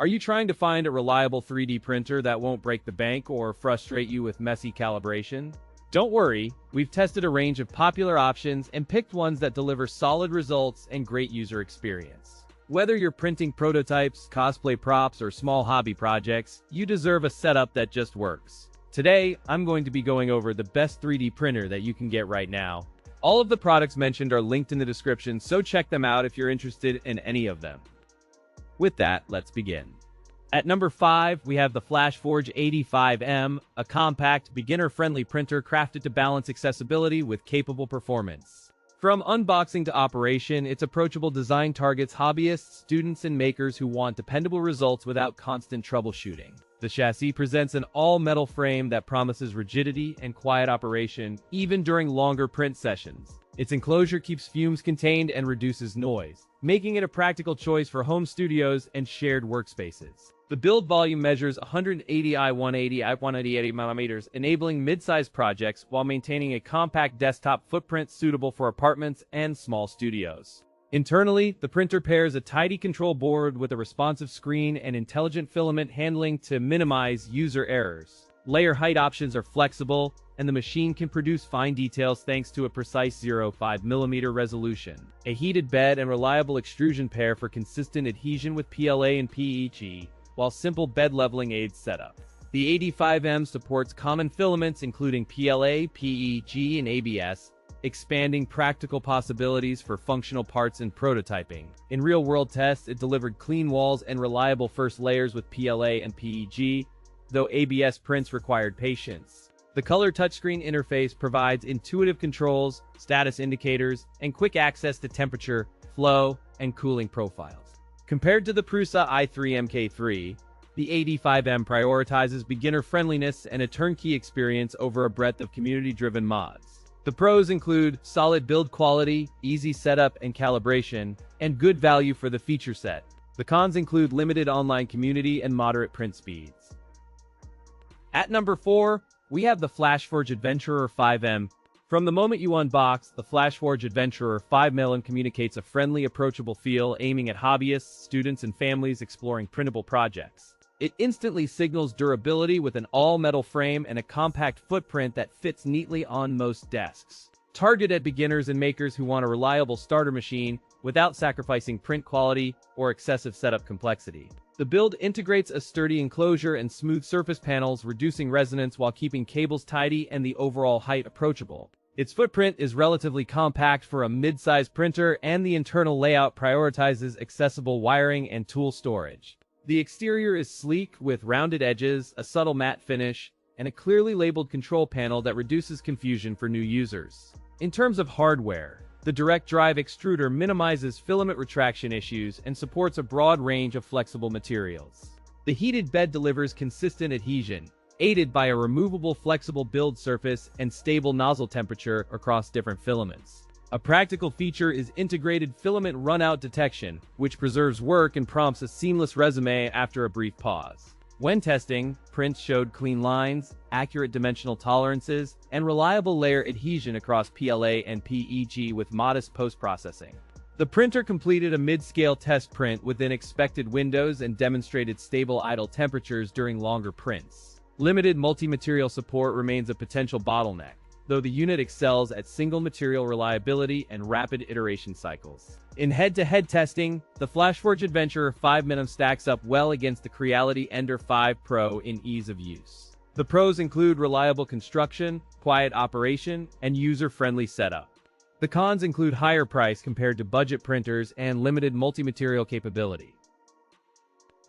Are you trying to find a reliable 3D printer that won't break the bank or frustrate you with messy calibration? Don't worry, we've tested a range of popular options and picked ones that deliver solid results and great user experience. Whether you're printing prototypes, cosplay props, or small hobby projects, you deserve a setup that just works. Today, I'm going to be going over the best 3D printer that you can get right now. All of the products mentioned are linked in the description, so check them out if you're interested in any of them. With that, let's begin. At number 5, we have the FlashForge AD5M, a compact, beginner-friendly printer crafted to balance accessibility with capable performance. From unboxing to operation, its approachable design targets hobbyists, students, and makers who want dependable results without constant troubleshooting. The chassis presents an all-metal frame that promises rigidity and quiet operation, even during longer print sessions. Its enclosure keeps fumes contained and reduces noise, making it a practical choice for home studios and shared workspaces. The build volume measures 180 x 180 x 180 mm, enabling mid-sized projects while maintaining a compact desktop footprint suitable for apartments and small studios. Internally, the printer pairs a tidy control board with a responsive screen and intelligent filament handling to minimize user errors. Layer height options are flexible, and the machine can produce fine details thanks to a precise 0.5 mm resolution. A heated bed and reliable extrusion pair for consistent adhesion with PLA and PEG, while simple bed leveling aids setup. The AD5M supports common filaments including PLA, PEG, and ABS, expanding practical possibilities for functional parts and prototyping. In real-world tests, it delivered clean walls and reliable first layers with PLA and PEG, though ABS prints required patience. The color touchscreen interface provides intuitive controls, status indicators, and quick access to temperature, flow, and cooling profiles. Compared to the Prusa i3 MK3, the AD5M prioritizes beginner-friendliness and a turnkey experience over a breadth of community-driven mods. The pros include solid build quality, easy setup and calibration, and good value for the feature set. The cons include limited online community and moderate print speeds. At number 4, we have the FlashForge Adventurer 5M. From the moment you unbox, the FlashForge Adventurer 5M communicates a friendly, approachable feel aiming at hobbyists, students, and families exploring printable projects. It instantly signals durability with an all-metal frame and a compact footprint that fits neatly on most desks. Targeted at beginners and makers who want a reliable starter machine without sacrificing print quality or excessive setup complexity. The build integrates a sturdy enclosure and smooth surface panels, reducing resonance while keeping cables tidy and the overall height approachable. Its footprint is relatively compact for a mid-sized printer, and the internal layout prioritizes accessible wiring and tool storage. The exterior is sleek with rounded edges, a subtle matte finish, and a clearly labeled control panel that reduces confusion for new users. In terms of hardware, the direct drive extruder minimizes filament retraction issues and supports a broad range of flexible materials. The heated bed delivers consistent adhesion, aided by a removable flexible build surface and stable nozzle temperature across different filaments. A practical feature is integrated filament runout detection, which preserves work and prompts a seamless resume after a brief pause. When testing, prints showed clean lines, accurate dimensional tolerances, and reliable layer adhesion across PLA and PEG with modest post-processing. The printer completed a mid-scale test print within expected windows and demonstrated stable idle temperatures during longer prints. Limited multi-material support remains a potential bottleneck, though the unit excels at single material reliability and rapid iteration cycles. In head-to-head testing, the FlashForge Adventurer 5M stacks up well against the Creality Ender 5 Pro in ease of use. The pros include reliable construction, quiet operation, and user-friendly setup. The cons include higher price compared to budget printers and limited multi-material capability.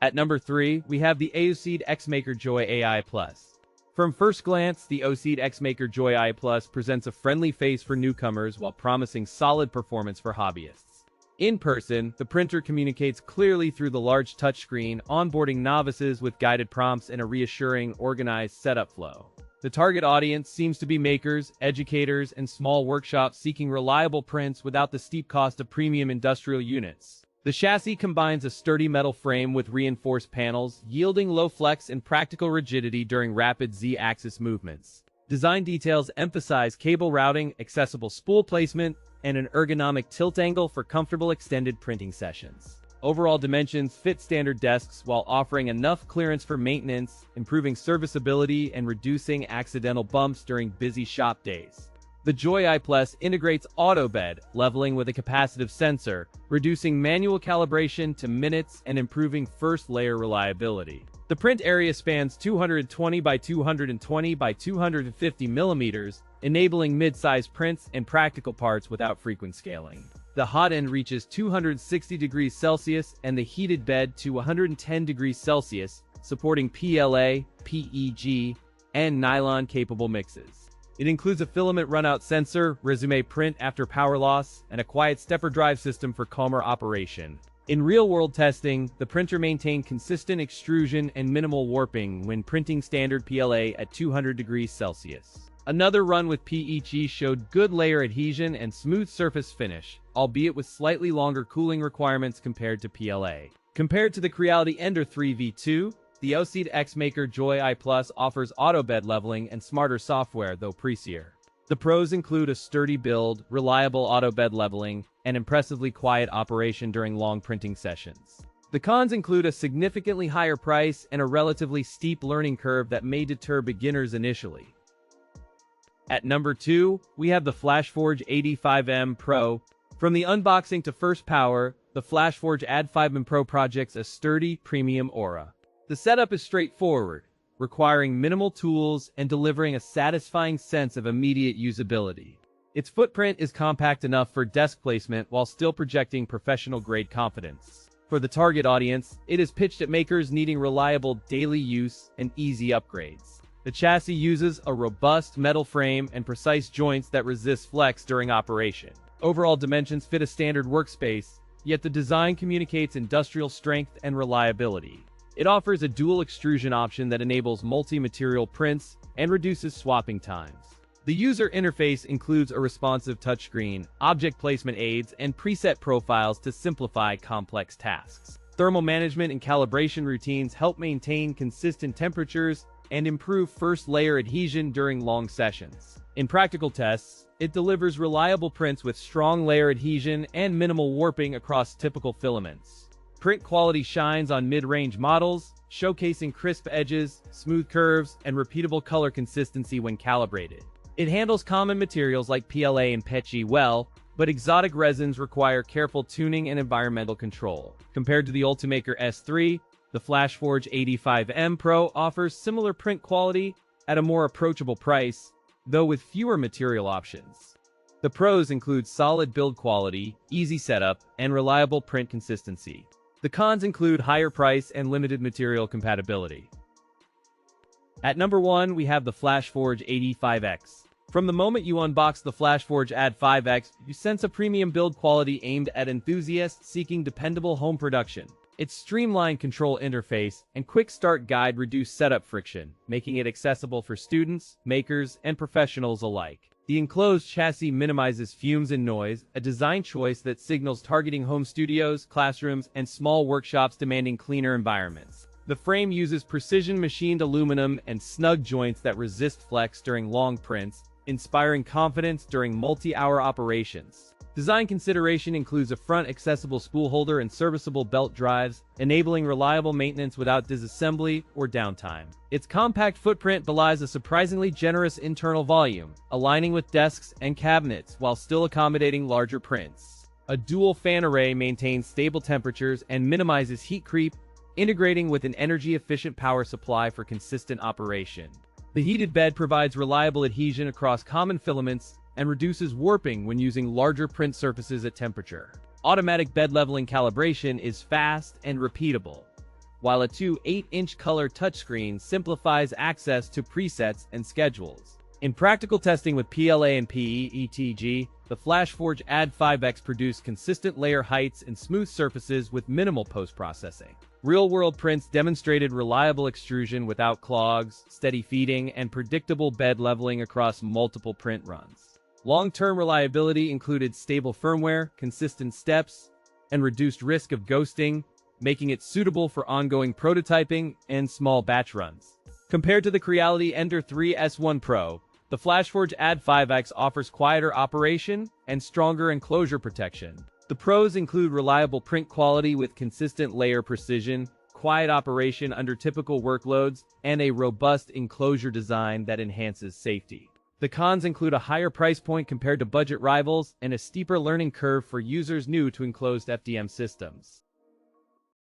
At number 3, we have the AOSEED X-MAKER Joy AI Plus. From first glance, the AOSEED X-MAKER Joy AI Plus presents a friendly face for newcomers while promising solid performance for hobbyists. In person, the printer communicates clearly through the large touchscreen, onboarding novices with guided prompts and a reassuring, organized setup flow. The target audience seems to be makers, educators, and small workshops seeking reliable prints without the steep cost of premium industrial units. The chassis combines a sturdy metal frame with reinforced panels, yielding low flex and practical rigidity during rapid Z-axis movements. Design details emphasize cable routing, accessible spool placement, and an ergonomic tilt angle for comfortable extended printing sessions. Overall dimensions fit standard desks while offering enough clearance for maintenance, improving serviceability, and reducing accidental bumps during busy shop days. The Joy AI Plus integrates auto bed leveling with a capacitive sensor, reducing manual calibration to minutes and improving first-layer reliability. The print area spans 220 by 220 by 250 millimeters, enabling mid-size prints and practical parts without frequent scaling. The hot end reaches 260 degrees Celsius and the heated bed to 110 degrees Celsius, supporting PLA, PEG, and nylon-capable mixes. It includes a filament runout sensor, resume print after power loss, and a quiet stepper drive system for calmer operation. In real-world testing, the printer maintained consistent extrusion and minimal warping when printing standard PLA at 200 degrees Celsius. Another run with PEG showed good layer adhesion and smooth surface finish, albeit with slightly longer cooling requirements compared to PLA. Compared to the Creality Ender 3 V2, the AOSEED X-MAKER Joy AI Plus offers auto bed leveling and smarter software, though pricier. The pros include a sturdy build, reliable auto bed leveling, and impressively quiet operation during long printing sessions. The cons include a significantly higher price and a relatively steep learning curve that may deter beginners initially. At number 2, we have the FlashForge AD5M Pro. From the unboxing to first power, the FlashForge AD5M Pro projects a sturdy, premium aura. The setup is straightforward, requiring minimal tools and delivering a satisfying sense of immediate usability. Its footprint is compact enough for desk placement while still projecting professional-grade confidence. For the target audience, it is pitched at makers needing reliable daily use and easy upgrades. The chassis uses a robust metal frame and precise joints that resist flex during operation. Overall dimensions fit a standard workspace, yet the design communicates industrial strength and reliability. It offers a dual extrusion option that enables multi-material prints and reduces swapping times. The user interface includes a responsive touchscreen, object placement aids, and preset profiles to simplify complex tasks. Thermal management and calibration routines help maintain consistent temperatures and improve first-layer adhesion during long sessions. In practical tests, it delivers reliable prints with strong layer adhesion and minimal warping across typical filaments. Print quality shines on mid-range models, showcasing crisp edges, smooth curves, and repeatable color consistency when calibrated. It handles common materials like PLA and PEG well, but exotic resins require careful tuning and environmental control. Compared to the Ultimaker S3, the FlashForge AD5M Pro offers similar print quality at a more approachable price, though with fewer material options. The pros include solid build quality, easy setup, and reliable print consistency. The cons include higher price and limited material compatibility. At number 1, we have the FlashForge AD5X. From the moment you unbox the FlashForge AD5X, you sense a premium build quality aimed at enthusiasts seeking dependable home production. Its streamlined control interface and quick start guide reduce setup friction, making it accessible for students, makers, and professionals alike. The enclosed chassis minimizes fumes and noise, a design choice that signals targeting home studios, classrooms, and small workshops demanding cleaner environments. The frame uses precision machined aluminum and snug joints that resist flex during long prints, inspiring confidence during multi-hour operations. Design consideration includes a front accessible spool holder and serviceable belt drives, enabling reliable maintenance without disassembly or downtime. Its compact footprint belies a surprisingly generous internal volume, aligning with desks and cabinets while still accommodating larger prints. A dual fan array maintains stable temperatures and minimizes heat creep, integrating with an energy-efficient power supply for consistent operation. The heated bed provides reliable adhesion across common filaments and reduces warping when using larger print surfaces at temperature. Automatic bed leveling calibration is fast and repeatable, while a 8-inch color touchscreen simplifies access to presets and schedules. In practical testing with PLA and PEG, the FlashForge AD5X produced consistent layer heights and smooth surfaces with minimal post-processing. Real-world prints demonstrated reliable extrusion without clogs, steady feeding, and predictable bed leveling across multiple print runs. Long-term reliability included stable firmware, consistent steps, and reduced risk of ghosting, making it suitable for ongoing prototyping and small batch runs. Compared to the Creality Ender 3 S1 Pro, the FlashForge AD5X offers quieter operation and stronger enclosure protection. The pros include reliable print quality with consistent layer precision, quiet operation under typical workloads, and a robust enclosure design that enhances safety. The cons include a higher price point compared to budget rivals and a steeper learning curve for users new to enclosed FDM systems.